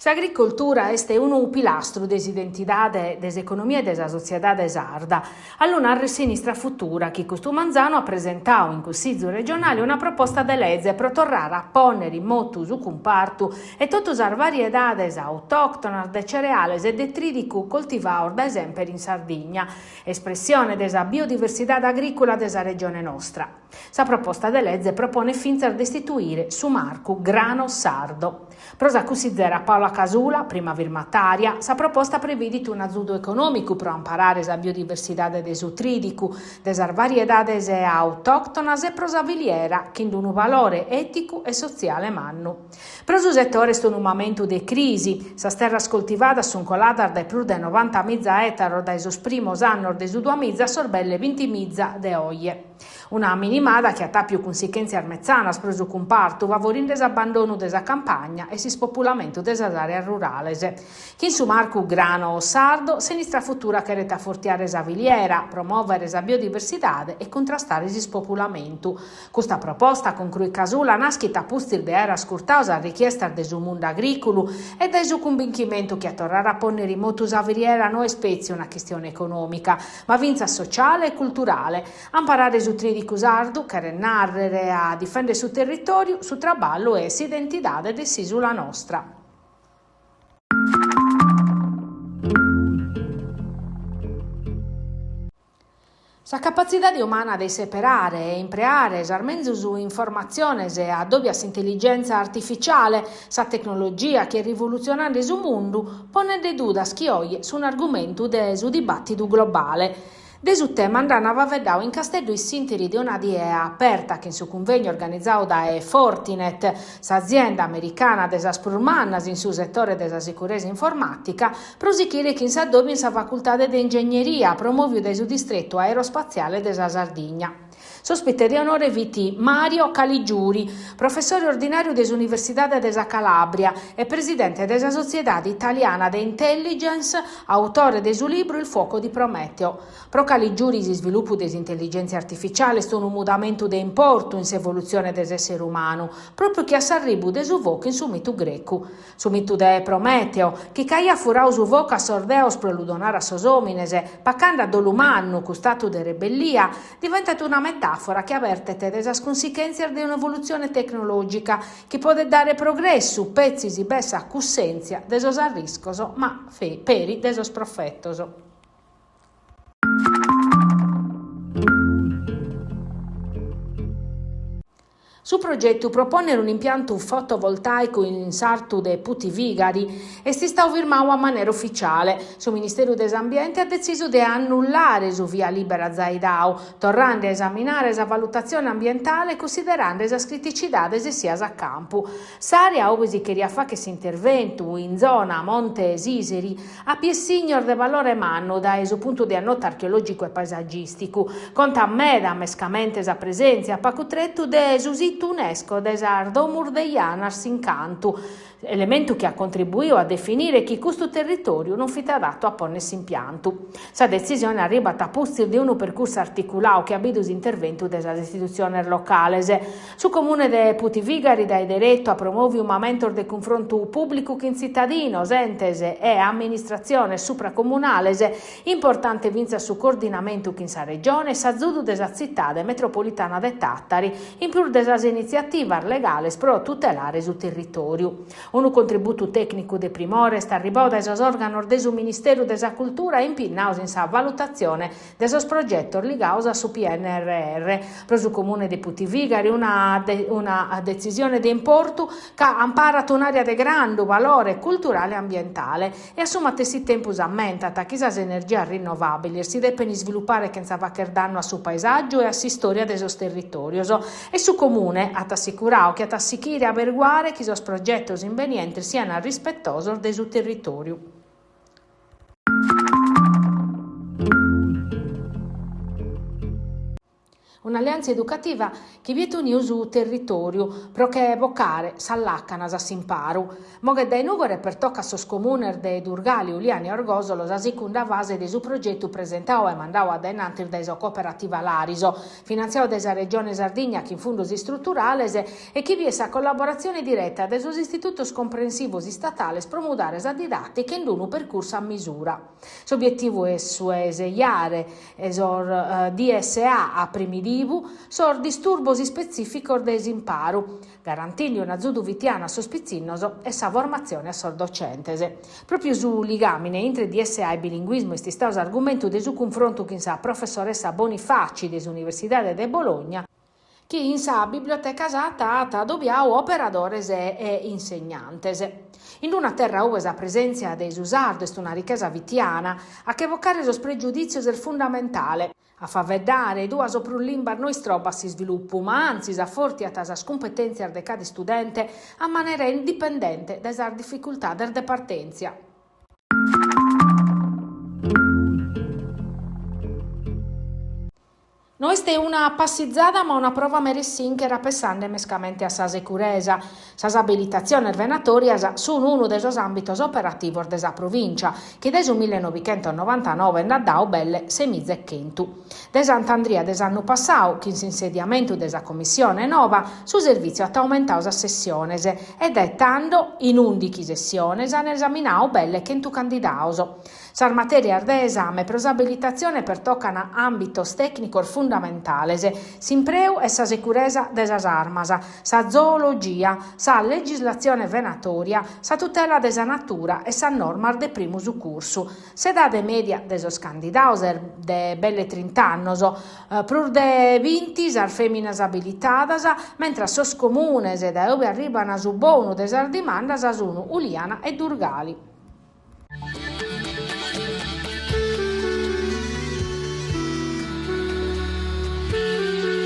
S'agricoltura este unu pilastru des identidade des economia e desa sociedade sarda. All'UNAR Sinistra Futura, chi custu manzano ha presentato in Consiglio regionale una proposta de legge pro torrare a ponere in motu su compartu e totus ar variedades autoctonas de cereales e de tridicu coltivaor da esempio in Sardegna, espressione desa biodiversità agricola desa regione nostra. Sa proposta de legge propone finzar destituire su marcu grano sardo. Prosa considera Paola Casula, prima firmataria, sa proposta prevede un azudo economico pro amparare sa biodiversità de su tridicu, desar variedades autoctonas e prosaviliera, che in un valore etico e sociale mannu. Pro su settore sto un momento de crisi, sa terras coltivadas sun coladar de plus de 90.000 ettaro dai sus primos annos de su 2000 sorbelle 20.000 de oie. Una minimada che ha più conseguenze armezzanas pro su comparto, favorendo l'abbandono desa campagna e si spopolamento desa aree rurales. Chi in su marcu grano o sardo, Sinistra Futura che reta fortiare sa viliera, promuovere sa biodiversità e contrastare si spopolamento. Questa proposta, conclui Casula, nascita pustir de era scurtausa richiesta de su mondo agricolo e de su convincimento che a tornare a ponere in motu sa viliera non è spezia una questione economica, ma vinza sociale e culturale. Amparare su tridi sardu, che narrere a difendere su territorio, su traballo e si identità de sulla nostra. Sa capacità umana di separare e impreare armenzo su informazione e addobias intelligenza artificiale, sa tecnologia che rivoluzionando su mondo, pone de dudas chi oggi su un argomento de su dibattito globale. De su tema andava vedau in Castello i sinteri di una DIA aperta che in su convegno organizzato da Fortinet, s'azienda americana desa spurmannas in su settore desa sicurezza informatica, prosichire che in s'addobbi in sa facoltà di ingegneria promuovio de su distretto aerospaziale desa Sardegna. Sospite di onore viti Mario Caligiuri, professore ordinario dell'Università della Calabria e presidente della Società Italiana di Intelligence, autore del suo libro Il fuoco di Prometeo. Pro Caligiuri si sviluppo dell'intelligenza artificiale sono un mutamento di importo in s'evoluzione dell'essere umano, proprio che s'arribu del suo voco in su mito greco. Su mito de Prometeo, che caia furau su voca sordeos pro ludonare a sos hominese, pacanda dolumannu custato de rebellia, diventato una metafora che avverte delle conseguenze di un'evoluzione tecnologica che può dare progresso, pezzi di bessa accussenza desos arriscoso, ma peri desos profettoso. Su progetto propone un impianto fotovoltaico in Sartu de Puti Vigari e si sta firmando a maniera ufficiale. Su Ministero dell'Ambiente ha deciso di annullare su via libera Zaidau, tornando a esaminare la valutazione ambientale considerando le criticità che si ha a campo. S'area ove si queria fare questo intervento in zona Monte Siseri a piessignor de valore manno da su punto di annota archeologico e paesaggistico. Conta meda mescamente la presenza a pacutretto de Susi UNESCO desardo murdeianas in cantu, elemento che ha contribuito a definire che questo territorio non fit adatto a ponesse impianto. Sa decisione arriva a pustir di un percorso articolato che ha visto intervento della istituzione locale. Su comune de Puti Vigari dai diretto a promuovere un momento di confronto pubblico con cittadino, entes e amministrazione supracomunale, importante vinza su coordinamento con sa regione, sa zudu della città metropolitana de Tattari, in più della iniziativa legale pro tutelare sul territorio. Un contributo tecnico de primore sta arrivò da esos organo del Ministero della Cultura e impinnaus in sa valutazione desos progettos ligaus a su PNRR. Pro su comune di Puti Vigari una decisione di importo che ha imparato un'area di grande valore culturale e ambientale e assuma tessi tempus ammentata che sa energia rinnovabili si devono sviluppare che sa vacher danno a su paesaggio e a si storia desos territorios e su comune ha assicurato che ha assichire averguare che sos progettos invenienti siano rispettosos del suo territorio. un'alleanza educativa che vieta un uso territorio, pro che evocare s'allaccanas a s'imparu. Moghe dai nugore per tocca sos comuner de Durgali, Uliani e Orgosolo, la seconda fase di su progetto presentato e mandato ad enantir da iso cooperativa Lariso, finanziato da Regione Sardegna che in fundos strutturales e che vi è sa collaborazione diretta dei suoi istituti comprensivos statali promudare a didattica in un percorso a misura. L'obiettivo è su eseiare esor DSA a primidivu sor disturbos specifico desimparu, garantendo una zuduvitiana sospizzinnoso e sa formazione a sor docentese. Proprio su ligamine entre DSA e bilinguismo sti staus argomento de su confronto che sa professoressa Bonifaci des Università de Bologna, che in sa biblioteca satata dobbiamo operadores e insegnantes. In una terra ove la presenza dei usardo è una ricchezza vitiana, a che evocare los pregiudizios è fondamentale, a faveddare due sopra un limbar noi stroba si sviluppo, ma anzi a forti atas competenze de cada studente a maniera indipendente da difficoltà der de partenza. Non è una passizzata ma una prova meressinchera pesante mescamente a sa sicurezza. Sas abilitazioni venatorias sono uno dei suoi ambiti operativi della provincia, che dal 1999 ha dato belle semizze chentu. De Sant'Andria dell'anno passato, che in insediamento della commissione nova, su servizio ha aumentato a sessiones e dettando in 11 sessiones hanno esaminato belle chentu candidato. Sar materia de esame per abilitazione pertoccano ambitos tecnicos fundamentales, s'impreu e sa sicurezza desas armas, sa zoologia, sa legislazione venatoria, sa tutela desa natura e sa norma de primo su cursu. S'edade media desos candidatos de belle 30 annos, prur de 20 sar feminas abilitadas, mentre sos comunes e da dove arribano su bonu desas dimandas sono Uliana e Durgali.